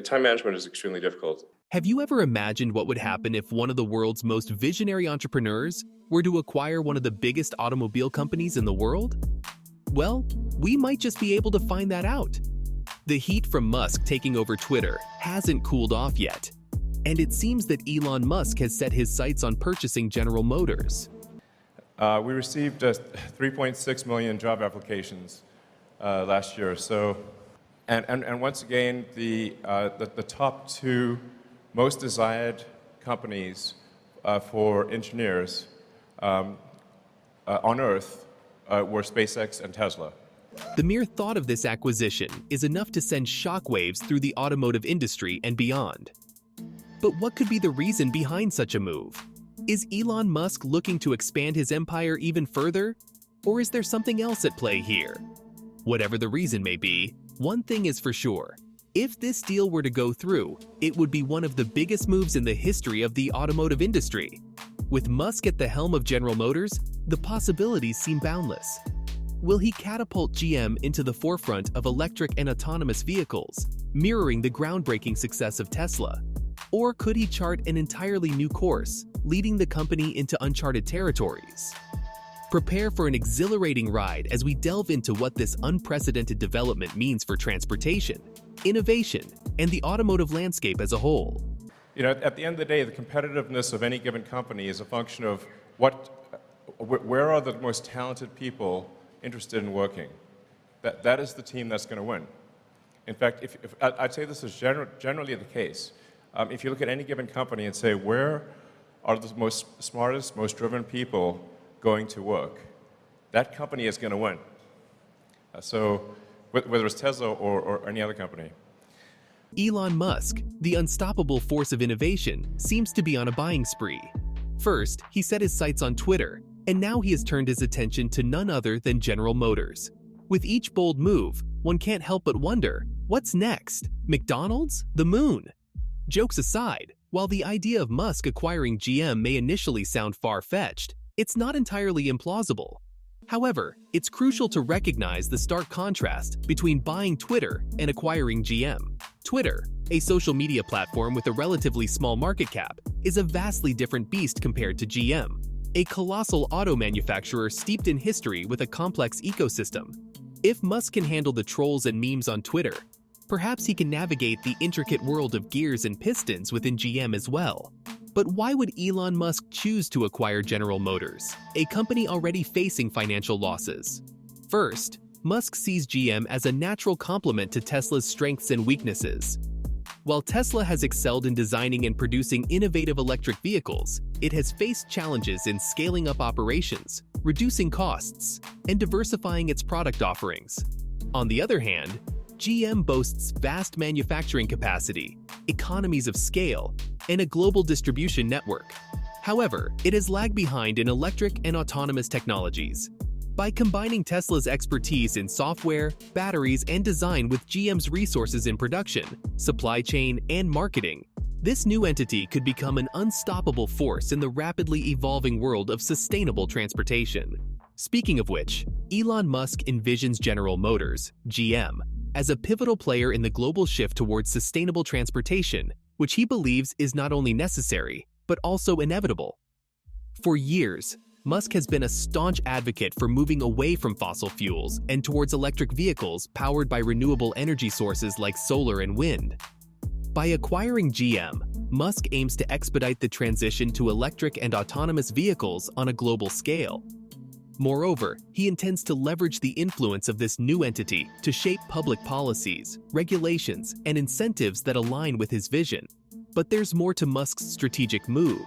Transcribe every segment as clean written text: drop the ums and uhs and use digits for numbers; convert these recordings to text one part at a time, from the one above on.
time management is extremely difficult. Have you ever imagined what would happen if one of the world's most visionary entrepreneurs were to acquire one of the biggest automobile companies in the world? Well, we might just be able to find that out. The heat from Musk taking over Twitter hasn't cooled off yet, and it seems that Elon Musk has set his sights on purchasing General Motors. We received 3.6 million job applications last year. So, and once again, the top two most desired companies for engineers on Earth were SpaceX and Tesla. The mere thought of this acquisition is enough to send shockwaves through the automotive industry and beyond. But what could be the reason behind such a move? Is Elon Musk looking to expand his empire even further? Or is there something else at play here? Whatever the reason may be, one thing is for sure. If this deal were to go through, it would be one of the biggest moves in the history of the automotive industry. With Musk at the helm of General Motors, the possibilities seem boundless. Will he catapult GM into the forefront of electric and autonomous vehicles, mirroring the groundbreaking success of Tesla? Or could he chart an entirely new course, leading the company into uncharted territories? Prepare for an exhilarating ride as we delve into what this unprecedented development means for transportation, innovation, and the automotive landscape as a whole. You know, at the end of the day, the competitiveness of any given company is a function of where are the most talented people interested in working. That is the team that's going to win. In fact, I'd say this is generally the case. If you look at any given company and say, where are the most smartest, most driven people going to work, that company is going to win. So whether it's Tesla or any other company. Elon Musk, the unstoppable force of innovation, seems to be on a buying spree. First, he set his sights on Twitter, and now he has turned his attention to none other than General Motors. With each bold move, one can't help but wonder, what's next? McDonald's? The moon? Jokes aside, while the idea of Musk acquiring GM may initially sound far-fetched, it's not entirely implausible. However, it's crucial to recognize the stark contrast between buying Twitter and acquiring GM. Twitter, a social media platform with a relatively small market cap, is a vastly different beast compared to GM, a colossal auto manufacturer steeped in history with a complex ecosystem. If Musk can handle the trolls and memes on Twitter, perhaps he can navigate the intricate world of gears and pistons within GM as well. But why would Elon Musk choose to acquire General Motors, a company already facing financial losses? First, Musk sees GM as a natural complement to Tesla's strengths and weaknesses. While Tesla has excelled in designing and producing innovative electric vehicles, it has faced challenges in scaling up operations, reducing costs, and diversifying its product offerings. On the other hand, GM boasts vast manufacturing capacity, economies of scale, and a global distribution network. However, it has lagged behind in electric and autonomous technologies. By combining Tesla's expertise in software, batteries, and design with GM's resources in production, supply chain, and marketing, this new entity could become an unstoppable force in the rapidly evolving world of sustainable transportation. Speaking of which, Elon Musk envisions General Motors, GM, as a pivotal player in the global shift towards sustainable transportation, which he believes is not only necessary, but also inevitable. For years, Musk has been a staunch advocate for moving away from fossil fuels and towards electric vehicles powered by renewable energy sources like solar and wind. By acquiring GM, Musk aims to expedite the transition to electric and autonomous vehicles on a global scale. Moreover, he intends to leverage the influence of this new entity to shape public policies, regulations, and incentives that align with his vision. But there's more to Musk's strategic move.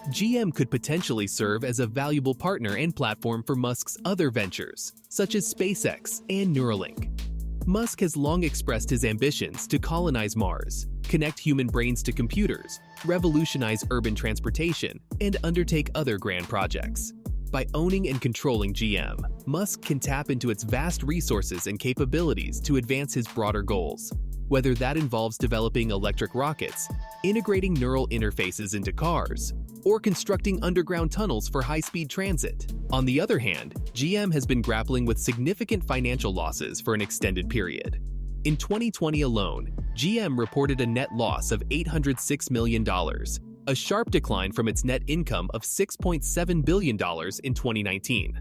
GM could potentially serve as a valuable partner and platform for Musk's other ventures, such as SpaceX and Neuralink. Musk has long expressed his ambitions to colonize Mars, connect human brains to computers, revolutionize urban transportation, and undertake other grand projects. By owning and controlling GM, Musk can tap into its vast resources and capabilities to advance his broader goals, whether that involves developing electric rockets, integrating neural interfaces into cars, or constructing underground tunnels for high-speed transit. On the other hand, GM has been grappling with significant financial losses for an extended period. In 2020 alone, GM reported a net loss of $806 million, a sharp decline from its net income of $6.7 billion in 2019.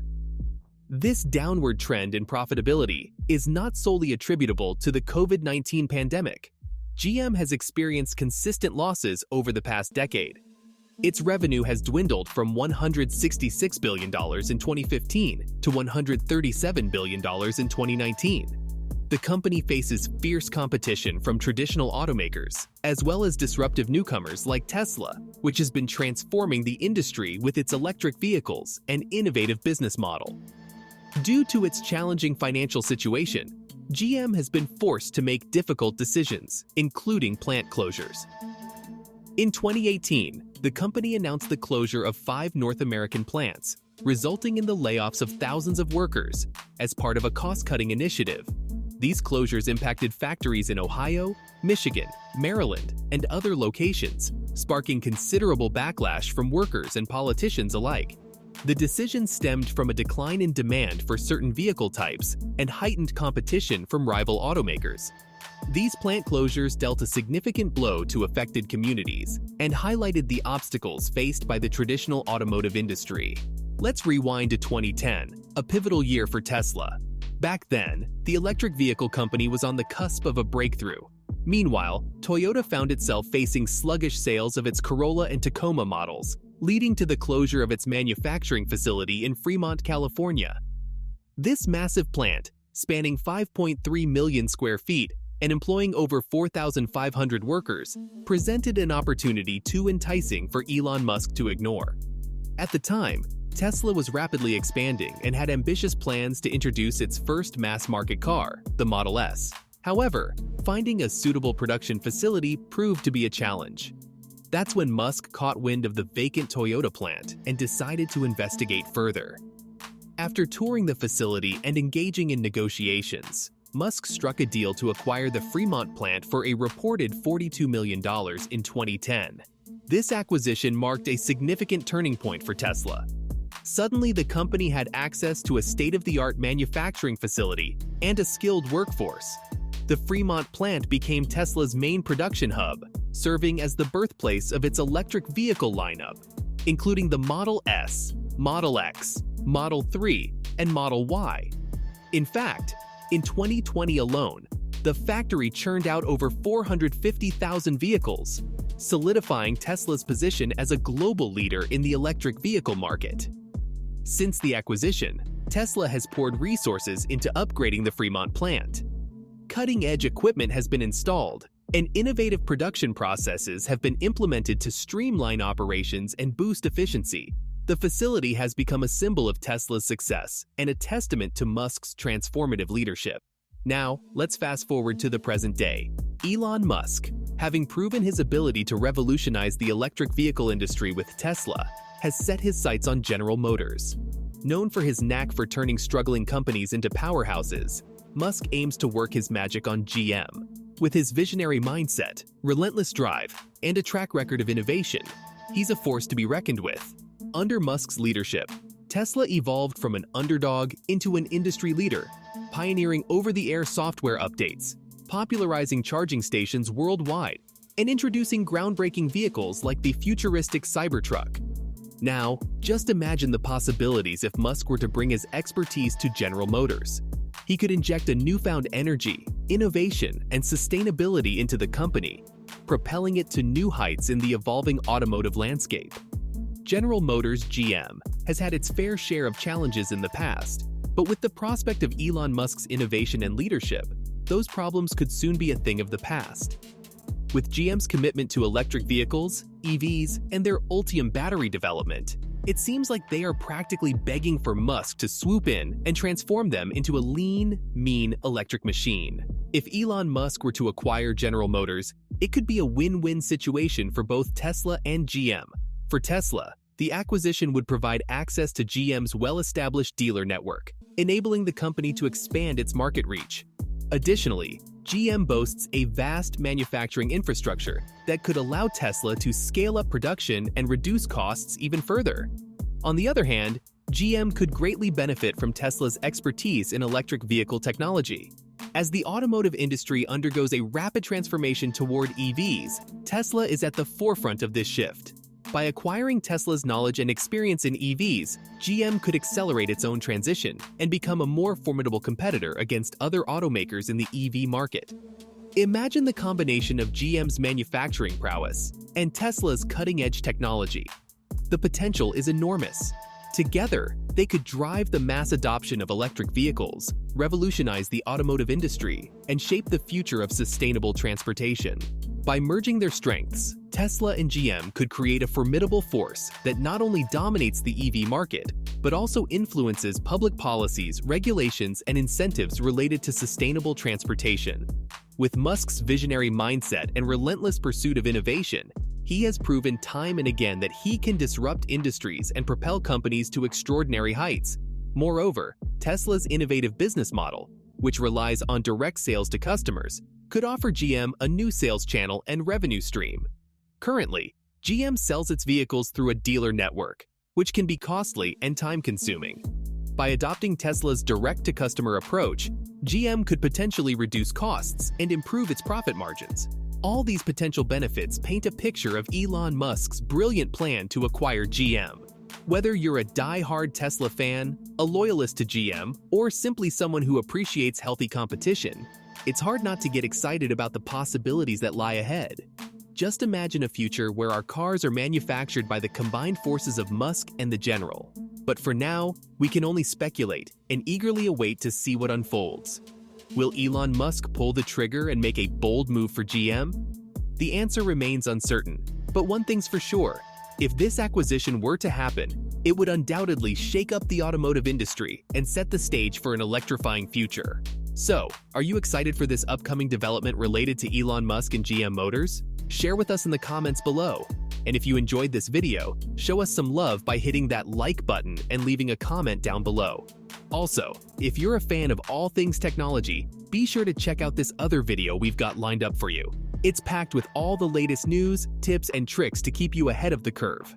This downward trend in profitability is not solely attributable to the COVID-19 pandemic. GM has experienced consistent losses over the past decade. Its revenue has dwindled from $166 billion in 2015 to $137 billion in 2019. The company faces fierce competition from traditional automakers, as well as disruptive newcomers like Tesla, which has been transforming the industry with its electric vehicles and innovative business model. Due to its challenging financial situation, GM has been forced to make difficult decisions, including plant closures. In 2018, the company announced the closure of 5 North American plants, resulting in the layoffs of thousands of workers as part of a cost-cutting initiative. These closures impacted factories in Ohio, Michigan, Maryland, and other locations, sparking considerable backlash from workers and politicians alike. The decision stemmed from a decline in demand for certain vehicle types and heightened competition from rival automakers. These plant closures dealt a significant blow to affected communities and highlighted the obstacles faced by the traditional automotive industry. Let's rewind to 2010, a pivotal year for Tesla. Back then, the electric vehicle company was on the cusp of a breakthrough. Meanwhile, Toyota found itself facing sluggish sales of its Corolla and Tacoma models, leading to the closure of its manufacturing facility in Fremont, California. This massive plant, spanning 5.3 million square feet and employing over 4,500 workers, presented an opportunity too enticing for Elon Musk to ignore. At the time, Tesla was rapidly expanding and had ambitious plans to introduce its first mass-market car, the Model S. However, finding a suitable production facility proved to be a challenge. That's when Musk caught wind of the vacant Toyota plant and decided to investigate further. After touring the facility and engaging in negotiations, Musk struck a deal to acquire the Fremont plant for a reported $42 million in 2010. This acquisition marked a significant turning point for Tesla. Suddenly, the company had access to a state-of-the-art manufacturing facility and a skilled workforce. The Fremont plant became Tesla's main production hub, serving as the birthplace of its electric vehicle lineup, including the Model S, Model X, Model 3, and Model Y. In fact, in 2020 alone, the factory churned out over 450,000 vehicles, solidifying Tesla's position as a global leader in the electric vehicle market. Since the acquisition, Tesla has poured resources into upgrading the Fremont plant. Cutting-edge equipment has been installed, and innovative production processes have been implemented to streamline operations and boost efficiency. The facility has become a symbol of Tesla's success and a testament to Musk's transformative leadership. Now, let's fast forward to the present day. Elon Musk, having proven his ability to revolutionize the electric vehicle industry with Tesla, has set his sights on General Motors. Known for his knack for turning struggling companies into powerhouses, Musk aims to work his magic on GM. With his visionary mindset, relentless drive, and a track record of innovation, he's a force to be reckoned with. Under Musk's leadership, Tesla evolved from an underdog into an industry leader, pioneering over-the-air software updates, popularizing charging stations worldwide, and introducing groundbreaking vehicles like the futuristic Cybertruck. Now, just imagine the possibilities if Musk were to bring his expertise to General Motors. He could inject a newfound energy, innovation, and sustainability into the company, propelling it to new heights in the evolving automotive landscape. General Motors (GM) has had its fair share of challenges in the past, but with the prospect of Elon Musk's innovation and leadership, those problems could soon be a thing of the past. With GM's commitment to electric vehicles, EVs, and their Ultium battery development, it seems like they are practically begging for Musk to swoop in and transform them into a lean, mean electric machine. If Elon Musk were to acquire General Motors, it could be a win-win situation for both Tesla and GM. For Tesla, the acquisition would provide access to GM's well-established dealer network, enabling the company to expand its market reach. Additionally, GM boasts a vast manufacturing infrastructure that could allow Tesla to scale up production and reduce costs even further. On the other hand, GM could greatly benefit from Tesla's expertise in electric vehicle technology. As the automotive industry undergoes a rapid transformation toward EVs, Tesla is at the forefront of this shift. By acquiring Tesla's knowledge and experience in EVs, GM could accelerate its own transition and become a more formidable competitor against other automakers in the EV market. Imagine the combination of GM's manufacturing prowess and Tesla's cutting-edge technology. The potential is enormous. Together, they could drive the mass adoption of electric vehicles, revolutionize the automotive industry, and shape the future of sustainable transportation. By merging their strengths, Tesla and GM could create a formidable force that not only dominates the EV market, but also influences public policies, regulations, and incentives related to sustainable transportation. With Musk's visionary mindset and relentless pursuit of innovation, he has proven time and again that he can disrupt industries and propel companies to extraordinary heights. Moreover, Tesla's innovative business model, which relies on direct sales to customers, could offer GM a new sales channel and revenue stream. Currently, GM sells its vehicles through a dealer network, which can be costly and time-consuming. By adopting Tesla's direct-to-customer approach, GM could potentially reduce costs and improve its profit margins. All these potential benefits paint a picture of Elon Musk's brilliant plan to acquire GM. Whether you're a die-hard Tesla fan, a loyalist to GM, or simply someone who appreciates healthy competition, it's hard not to get excited about the possibilities that lie ahead. Just imagine a future where our cars are manufactured by the combined forces of Musk and the General. But for now, we can only speculate and eagerly await to see what unfolds. Will Elon Musk pull the trigger and make a bold move for GM? The answer remains uncertain, but one thing's for sure. If this acquisition were to happen, it would undoubtedly shake up the automotive industry and set the stage for an electrifying future. So, are you excited for this upcoming development related to Elon Musk and GM Motors? Share with us in the comments below. And if you enjoyed this video, show us some love by hitting that like button and leaving a comment down below. Also, if you're a fan of all things technology, be sure to check out this other video we've got lined up for you. It's packed with all the latest news, tips, and tricks to keep you ahead of the curve.